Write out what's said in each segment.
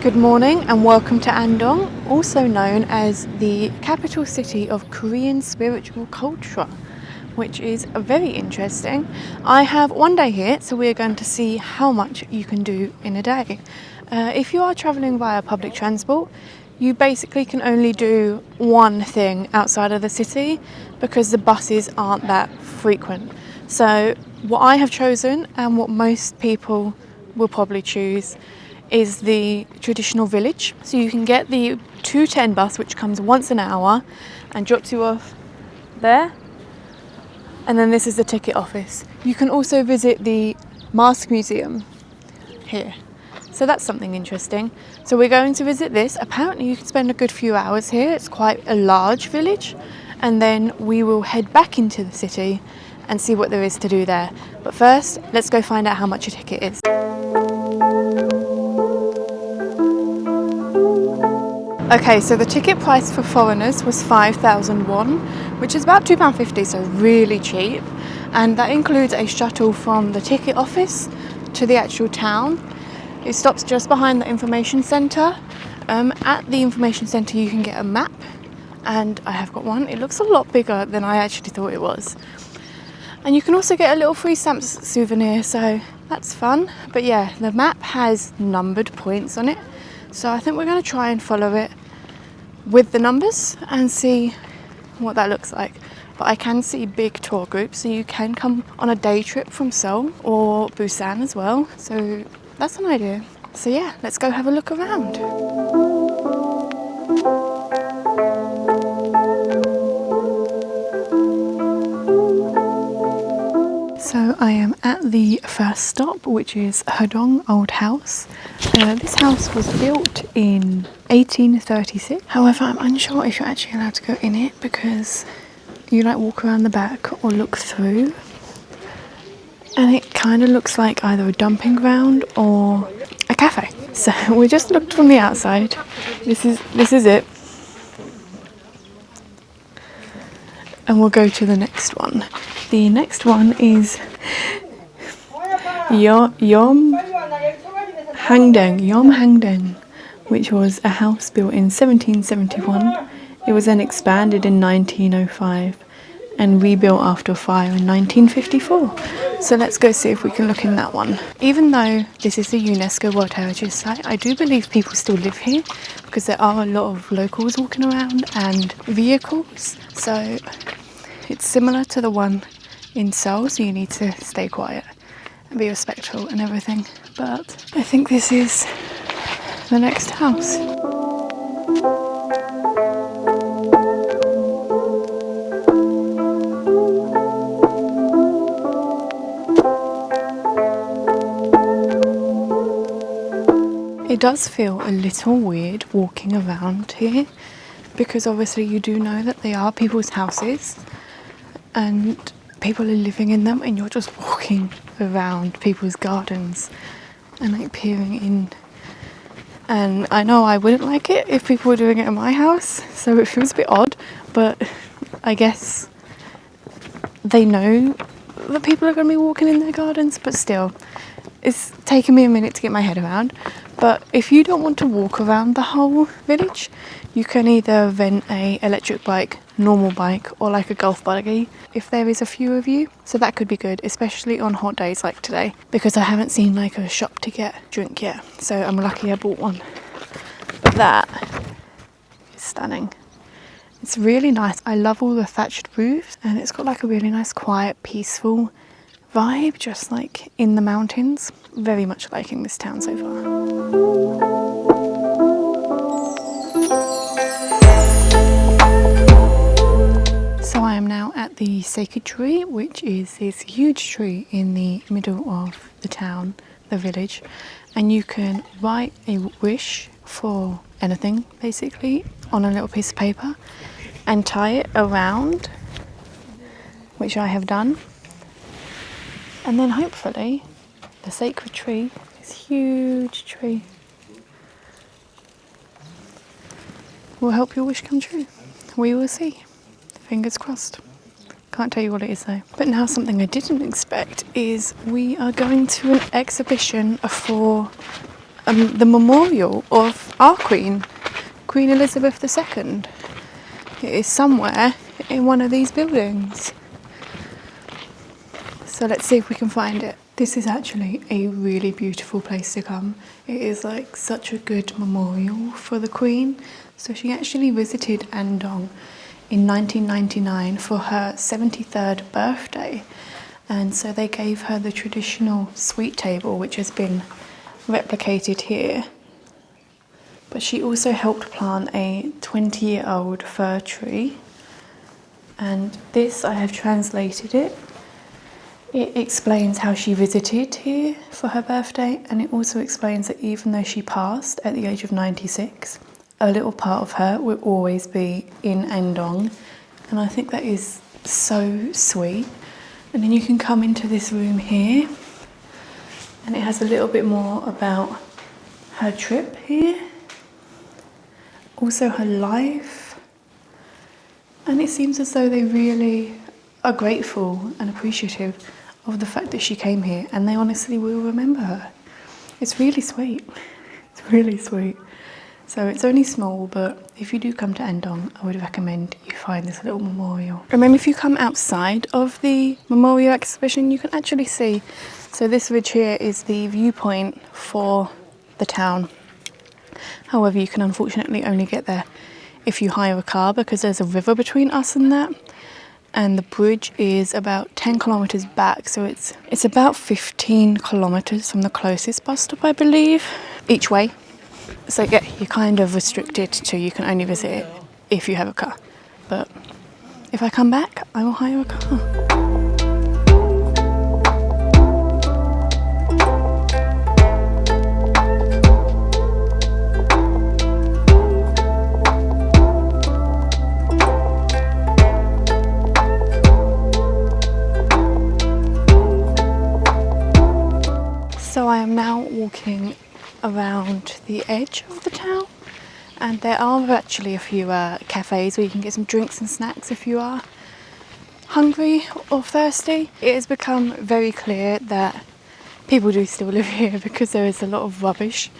Good morning and welcome to Andong, also known as the capital city of Korean spiritual culture, which is very interesting. I have one day here, so we're going to see how much you can do in a day. If you are travelling via public transport, you basically can only do one thing outside of the city because the buses aren't that frequent. So what I have chosen, and what most people will probably choose, is the traditional village. So you can get the 210 bus, which comes once an hour and drops you off there. And then this is the ticket office. You can also visit the Mask Museum here. So that's something interesting. So we're going to visit this. Apparently you can spend a good few hours here. It's quite a large village. And then we will head back into the city and see what there is to do there. But first, let's go find out how much a ticket is. Okay, so the ticket price for foreigners was 5,000 won, which is about £2.50, so really cheap. And that includes a shuttle from the ticket office to the actual town. It stops just behind the information centre. At the information centre you can get a map, and I have got one. It looks a lot bigger than I actually thought it was. And you can also get a little free stamp souvenir, so that's fun. But yeah, the map has numbered points on it, so I think we're going to try and follow it with the numbers and see what that looks like. But I can see big tour groups, so you can come on a day trip from Seoul or Busan as well, so that's an idea. So yeah, let's go have a look around. So I am at the first stop, which is Hadong Old House. This house was built in 1836. However, I'm unsure if you're actually allowed to go in it because you walk around the back or look through. And it kind of looks like either a dumping ground or a cafe. So we just looked from the outside. This is it. And we'll go to the next one. The next one is Yeomhangdaeng, which was a house built in 1771. It was then expanded in 1905 and rebuilt after a fire in 1954. So let's go see if we can look in that one. Even though this is a UNESCO World Heritage Site, I do believe people still live here because there are a lot of locals walking around and vehicles. So it's similar to the one in Seoul, so you need to stay quiet and be respectful and everything. But I think this is the next house. It does feel a little weird walking around here because obviously you do know that they are people's houses and people are living in them, and you're just walking around people's gardens and peering in. And I know I wouldn't like it if people were doing it in my house, so it feels a bit odd, but I guess they know that people are going to be walking in their gardens, but still, it's taken me a minute to get my head around. But if you don't want to walk around the whole village, you can either rent a electric bike, normal bike, or a golf buggy if there is a few of you. So that could be good, especially on hot days like today, because I haven't seen a shop to get drink yet. So I'm lucky I bought one. But that is stunning. It's really nice. I love all the thatched roofs, and it's got a really nice, quiet, peaceful vibe, just in the mountains. Very much liking this town so far. So I am now at the sacred tree, which is this huge tree in the middle of the town, the village, and you can write a wish for anything basically on a little piece of paper and tie it around, which I have done. And then hopefully the sacred tree, this huge tree, will help your wish come true. We will see. Fingers crossed. Can't tell you what it is though. But now something I didn't expect is we are going to an exhibition for the memorial of our Queen, Queen Elizabeth II. It is somewhere in one of these buildings. So let's see if we can find it. This is actually a really beautiful place to come. It is like such a good memorial for the Queen. So she actually visited Andong in 1999 for her 73rd birthday. And so they gave her the traditional sweet table, which has been replicated here. But she also helped plant a 20-year-old fir tree. And this, I have translated it. It explains how she visited here for her birthday, and it also explains that even though she passed at the age of 96, a little part of her will always be in Andong. And I think that is so sweet. And then you can come into this room here, and it has a little bit more about her trip here, also her life. And it seems as though they really are grateful and appreciative of the fact that she came here, and they honestly will remember her. It's really sweet. It's really sweet. So it's only small, but if you do come to Andong, I would recommend you find this little memorial. Remember, if you come outside of the memorial exhibition, you can actually see, so this ridge here is the viewpoint for the town. However, you can unfortunately only get there if you hire a car, because there's a river between us and that. And the bridge is about 10 kilometres back, so it's about 15 kilometres from the closest bus stop, I believe, each way. So yeah, you're kind of restricted to, you can only visit it if you have a car. But if I come back, I will hire a car. So I am now walking around the edge of the town, and there are actually a few cafes where you can get some drinks and snacks if you are hungry or thirsty. It has become very clear that people do still live here, because there is a lot of rubbish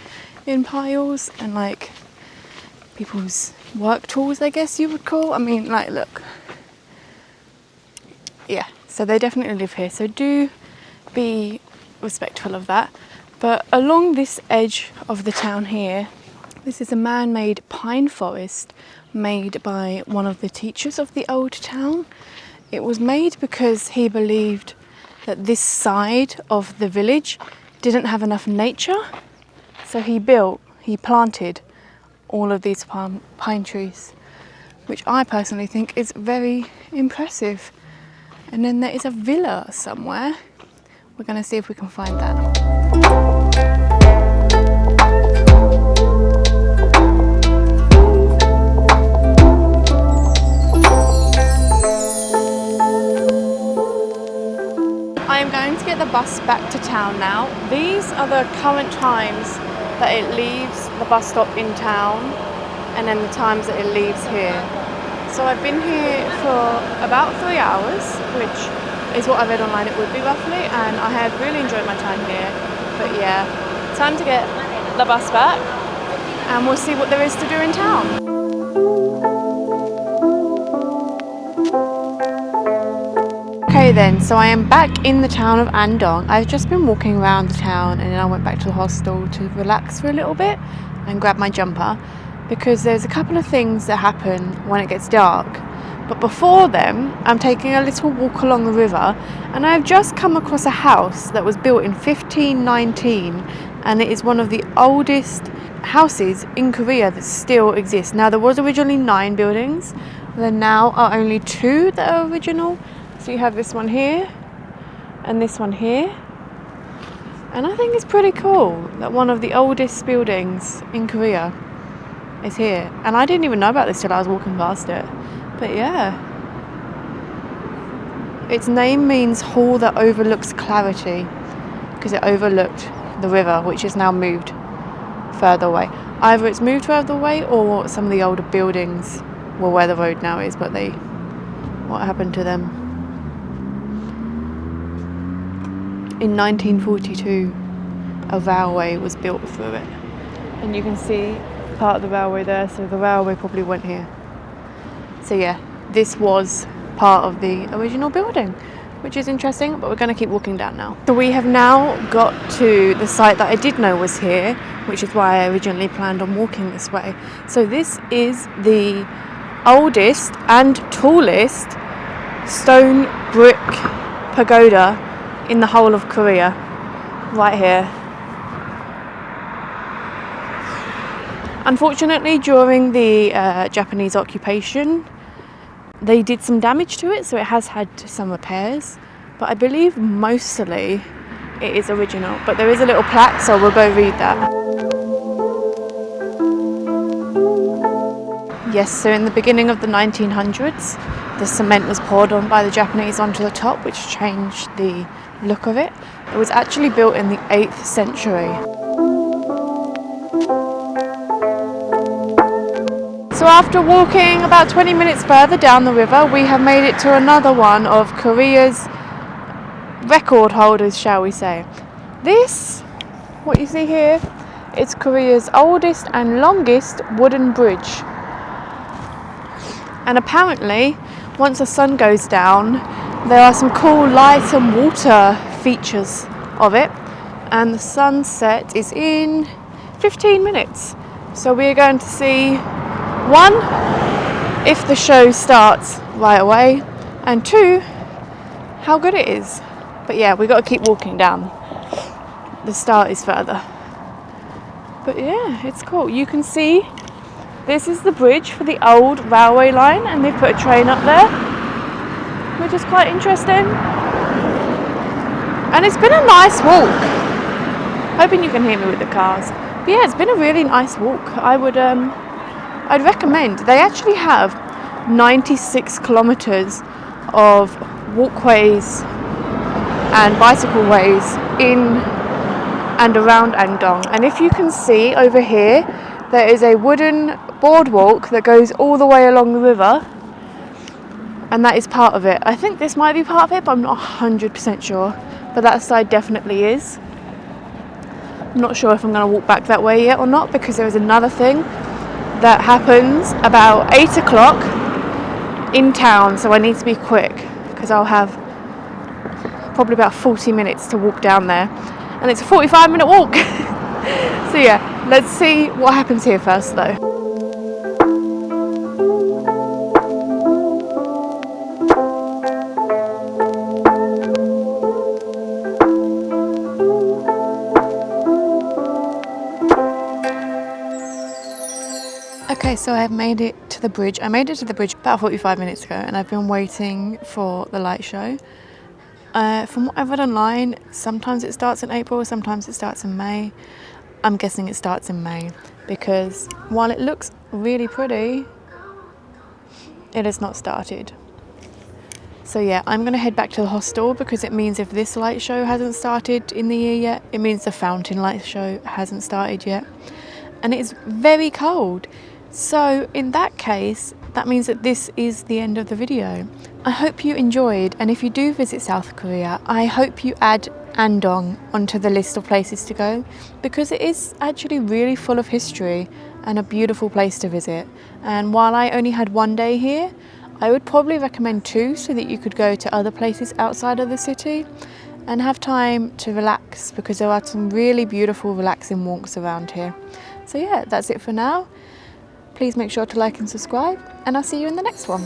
in piles and like people's work tools, I guess you would call. I mean, like, look. Yeah, so they definitely live here, so do be respectful of that. But along this edge of the town here, this is a man-made pine forest made by one of the teachers of the old town. It was made because he believed that this side of the village didn't have enough nature, so he planted all of these pine trees, which I personally think is very impressive. And then there is a villa somewhere. We're going to see if we can find that. I am going to get the bus back to town now. These are the current times that it leaves the bus stop in town, and then the times that it leaves here. So I've been here for about 3 hours, which is what I read online it would be roughly, and I have really enjoyed my time here. But yeah, time to get the bus back, and we'll see what there is to do in town. Okay then, so I am back in the town of Andong. I've just been walking around the town, and then I went back to the hostel to relax for a little bit and grab my jumper, because there's a couple of things that happen when it gets dark. But before them, I'm taking a little walk along the river, and I've just come across a house that was built in 1519, and it is one of the oldest houses in Korea that still exists. Now, there was originally 9 buildings, there now are only 2 that are original. So you have this one here, and this one here. And I think it's pretty cool that one of the oldest buildings in Korea is here. And I didn't even know about this till I was walking past it. But yeah, its name means hall that overlooks clarity, because it overlooked the river, which is now moved further away. Either it's moved further away, or some of the older buildings were where the road now is, but what happened to them? In 1942, a railway was built through it. And you can see part of the railway there, so the railway probably went here. So yeah, this was part of the original building, which is interesting, but we're going to keep walking down now. So we have now got to the site that I did know was here, which is why I originally planned on walking this way. So this is the oldest and tallest stone brick pagoda in the whole of Korea, right here. Unfortunately, during the Japanese occupation, they did some damage to it, so it has had some repairs, but I believe mostly it is original. But there is a little plaque, so we'll go read that. Yes, so in the beginning of the 1900s, the cement was poured on by the Japanese onto the top, which changed the look of it. It was actually built in the 8th century. So after walking about 20 minutes further down the river, we have made it to another one of Korea's record holders, shall we say. This, what you see here, it's Korea's oldest and longest wooden bridge. And apparently, once the sun goes down, there are some cool light and water features of it. And the sunset is in 15 minutes. So we're going to see, one, if the show starts right away, and two, how good it is. But yeah, we've got to keep walking down. The start is further. But yeah, it's cool. You can see this is the bridge for the old railway line, and they've put a train up there, which is quite interesting. And it's been a nice walk. Hoping you can hear me with the cars. But yeah, it's been a really nice walk. I'd recommend. They actually have 96 kilometers of walkways and bicycle ways in and around Andong. And if you can see over here, there is a wooden boardwalk that goes all the way along the river, and that is part of it. I think this might be part of it, but I'm not 100% sure. But that side definitely is. I'm not sure if I'm going to walk back that way yet or not, because there is another thing that happens about 8 o'clock in town, so I need to be quick because I'll have probably about 40 minutes to walk down there, and it's a 45-minute walk. So yeah, let's see what happens here first though. Okay, so I've made it to the bridge. I made it to the bridge about 45 minutes ago, and I've been waiting for the light show. From what I've read online, sometimes it starts in April, sometimes it starts in May. I'm guessing it starts in May, because while it looks really pretty, it has not started. So yeah, I'm going to head back to the hostel, because it means if this light show hasn't started in the year yet, it means the fountain light show hasn't started yet. And it is very cold. So in that case, that means that this is the end of the video. I hope you enjoyed, and if you do visit South Korea, I hope you add Andong onto the list of places to go, because it is actually really full of history and a beautiful place to visit. And while I only had one day here, I would probably recommend 2, so that you could go to other places outside of the city and have time to relax, because there are some really beautiful relaxing walks around here. So yeah, that's it for now. Please make sure to like and subscribe, and I'll see you in the next one.